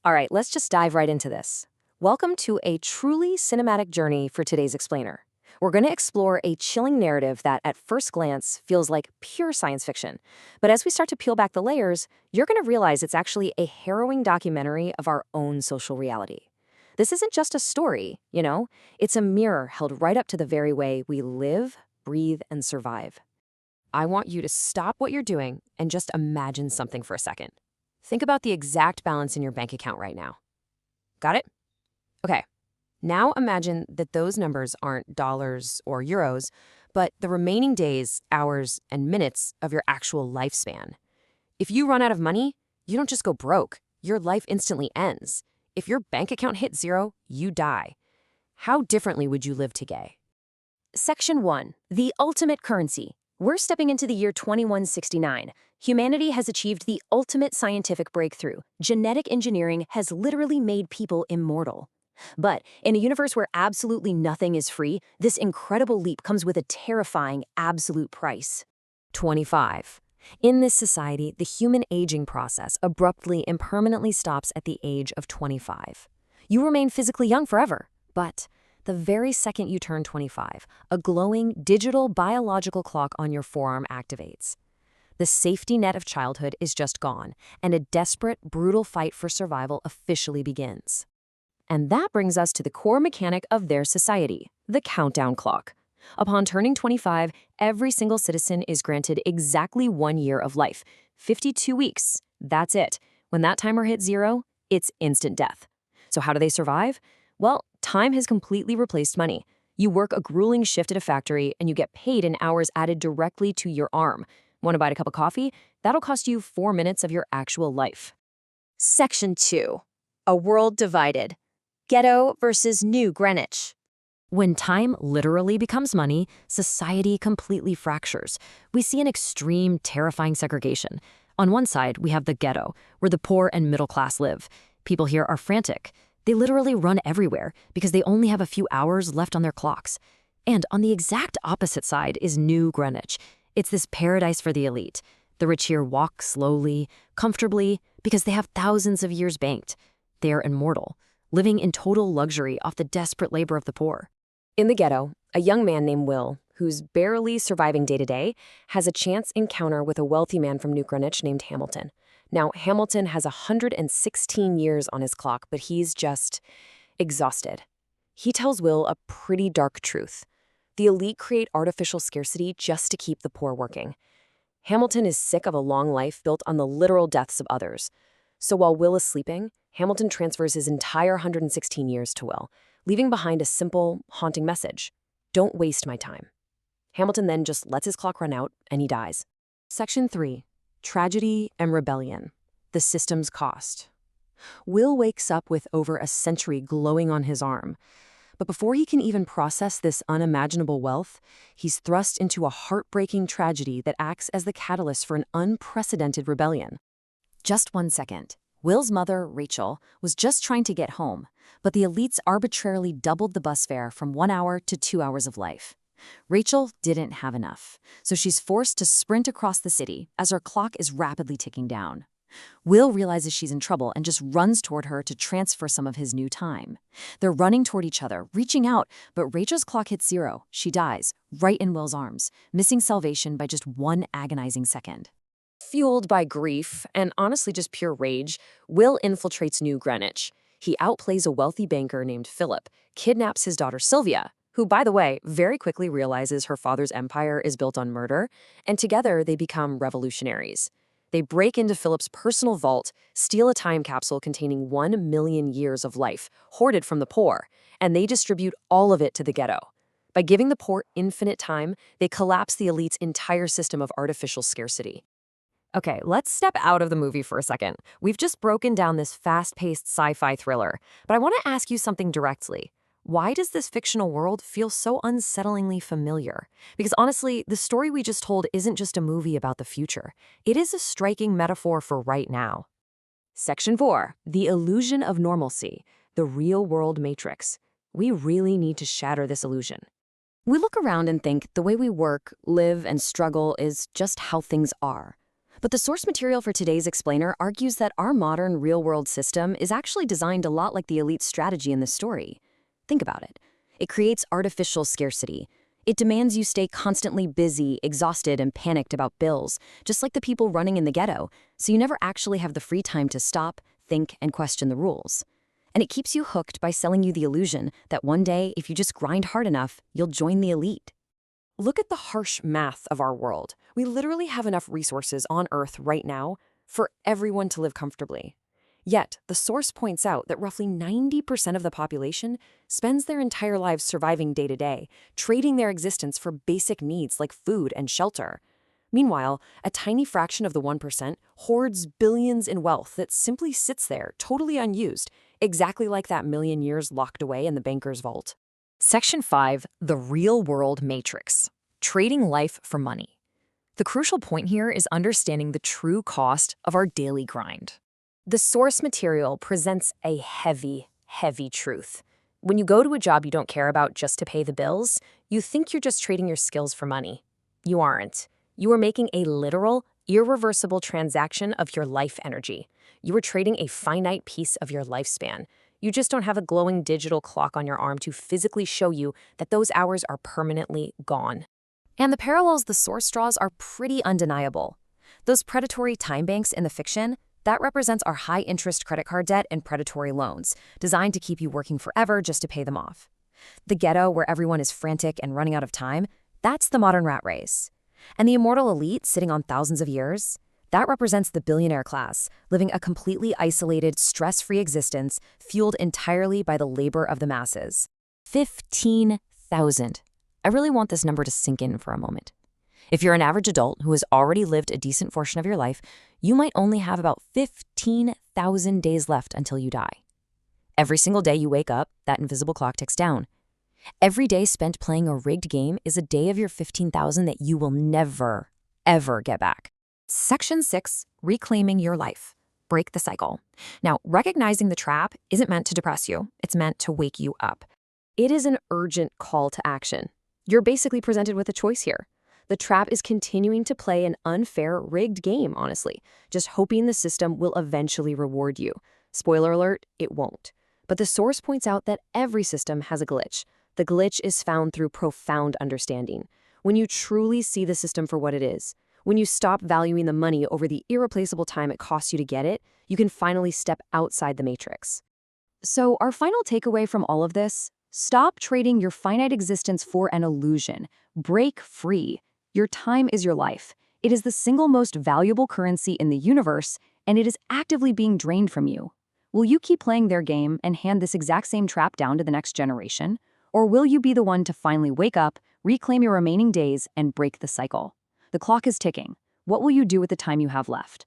All right, let's just dive right into this. Welcome to a truly cinematic journey for today's explainer. We're going to explore a chilling narrative that, at first glance, feels like pure science fiction. But as we start to peel back the layers, you're going to realize it's actually a harrowing documentary of our own social reality. This isn't just a story, it's a mirror held right up to the very way we live, breathe, and survive. I want you to stop what you're doing and just imagine something for a second. Think about the exact balance in your bank account right now. Got it? Okay. Now imagine that those numbers aren't dollars or euros, but the remaining days, hours, and minutes of your actual lifespan. If you run out of money, you don't just go broke. Your life instantly ends. If your bank account hits zero, you die. How differently would you live today? Section 1. The ultimate currency. We're stepping into the year 2169. Humanity has achieved the ultimate scientific breakthrough. Genetic engineering has literally made people immortal. But in a universe where absolutely nothing is free, this incredible leap comes with a terrifying absolute price. 25. In this society, the human aging process abruptly and permanently stops at the age of 25. You remain physically young forever, but the very second you turn 25, a glowing digital biological clock on your forearm activates. The safety net of childhood is just gone, and a desperate, brutal fight for survival officially begins. And that brings us to the core mechanic of their society, the countdown clock. Upon turning 25, every single citizen is granted exactly 1 year of life, 52 weeks. That's it. When that timer hits zero, it's instant death. So how do they survive? Well, time has completely replaced money. You work a grueling shift at a factory, and you get paid in hours added directly to your arm. Want to buy a cup of coffee? That'll cost you 4 minutes of your actual life. Section 2. A world divided. Ghetto versus New Greenwich. When time literally becomes money, society completely fractures. We see an extreme, terrifying segregation. On one side, we have the ghetto, where the poor and middle class live. People here are frantic. They literally run everywhere because they only have a few hours left on their clocks. And on the exact opposite side is New Greenwich. It's this paradise for the elite. The rich here walk slowly, comfortably, because they have thousands of years banked. They are immortal, living in total luxury off the desperate labor of the poor. In the ghetto, a young man named Will, who's barely surviving day to day, has a chance encounter with a wealthy man from New Greenwich named Hamilton. Now, Hamilton has 116 years on his clock, but he's just exhausted. He tells Will a pretty dark truth. The elite create artificial scarcity just to keep the poor working. Hamilton is sick of a long life built on the literal deaths of others. So while Will is sleeping, Hamilton transfers his entire 116 years to Will, leaving behind a simple, haunting message. Don't waste my time. Hamilton then just lets his clock run out, and he dies. Section 3. Tragedy and rebellion. The system's cost. Will wakes up with over a century glowing on his arm. But before he can even process this unimaginable wealth, he's thrust into a heartbreaking tragedy that acts as the catalyst for an unprecedented rebellion. Just 1 second. Will's mother, Rachel, was just trying to get home, but the elites arbitrarily doubled the bus fare from 1 hour to 2 hours of life. Rachel didn't have enough, so she's forced to sprint across the city as her clock is rapidly ticking down. Will realizes she's in trouble and just runs toward her to transfer some of his new time. They're running toward each other, reaching out, but Rachel's clock hits zero. She dies, right in Will's arms, missing salvation by just 1 agonizing second. Fueled by grief and honestly just pure rage, Will infiltrates New Greenwich. He outplays a wealthy banker named Philip, kidnaps his daughter Sylvia, who, by the way, very quickly realizes her father's empire is built on murder, and together they become revolutionaries. They break into Philip's personal vault, steal a time capsule containing 1 million years of life, hoarded from the poor, and they distribute all of it to the ghetto. By giving the poor infinite time, they collapse the elite's entire system of artificial scarcity. Okay, let's step out of the movie for a second. We've just broken down this fast-paced sci-fi thriller, but I want to ask you something directly. Why does this fictional world feel so unsettlingly familiar? Because honestly, the story we just told isn't just a movie about the future. It is a striking metaphor for right now. Section 4. The illusion of normalcy, the real-world matrix. We really need to shatter this illusion. We look around and think the way we work, live, and struggle is just how things are. But the source material for today's explainer argues that our modern real-world system is actually designed a lot like the elite strategy in this story. Think about it. It creates artificial scarcity. It demands you stay constantly busy, exhausted, and panicked about bills, just like the people running in the ghetto, so you never actually have the free time to stop, think, and question the rules. And it keeps you hooked by selling you the illusion that one day, if you just grind hard enough, you'll join the elite. Look at the harsh math of our world. We literally have enough resources on Earth right now for everyone to live comfortably. Yet, the source points out that roughly 90% of the population spends their entire lives surviving day to day, trading their existence for basic needs like food and shelter. Meanwhile, a tiny fraction of the 1% hoards billions in wealth that simply sits there, totally unused, exactly like that million years locked away in the banker's vault. Section 5, the real-world matrix, trading life for money. The crucial point here is understanding the true cost of our daily grind. The source material presents a heavy, heavy truth. When you go to a job you don't care about just to pay the bills, you think you're just trading your skills for money. You aren't. You are making a literal, irreversible transaction of your life energy. You are trading a finite piece of your lifespan. You just don't have a glowing digital clock on your arm to physically show you that those hours are permanently gone. And the parallels the source draws are pretty undeniable. Those predatory time banks in the fiction, that represents our high-interest credit card debt and predatory loans, designed to keep you working forever just to pay them off. The ghetto, where everyone is frantic and running out of time, that's the modern rat race. And the immortal elite, sitting on thousands of years, that represents the billionaire class, living a completely isolated, stress-free existence fueled entirely by the labor of the masses. 15,000. I really want this number to sink in for a moment. If you're an average adult who has already lived a decent portion of your life, you might only have about 15,000 days left until you die. Every single day you wake up, that invisible clock ticks down. Every day spent playing a rigged game is a day of your 15,000 that you will never, ever get back. Section 6, reclaiming your life. Break the cycle. Now, recognizing the trap isn't meant to depress you. It's meant to wake you up. It is an urgent call to action. You're basically presented with a choice here. The trap is continuing to play an unfair, rigged game, honestly, just hoping the system will eventually reward you. Spoiler alert, it won't. But the source points out that every system has a glitch. The glitch is found through profound understanding. When you truly see the system for what it is, when you stop valuing the money over the irreplaceable time it costs you to get it, you can finally step outside the matrix. So our final takeaway from all of this, stop trading your finite existence for an illusion. Break free. Your time is your life. It is the single most valuable currency in the universe, and it is actively being drained from you. Will you keep playing their game and hand this exact same trap down to the next generation? Or will you be the one to finally wake up, reclaim your remaining days, and break the cycle? The clock is ticking. What will you do with the time you have left?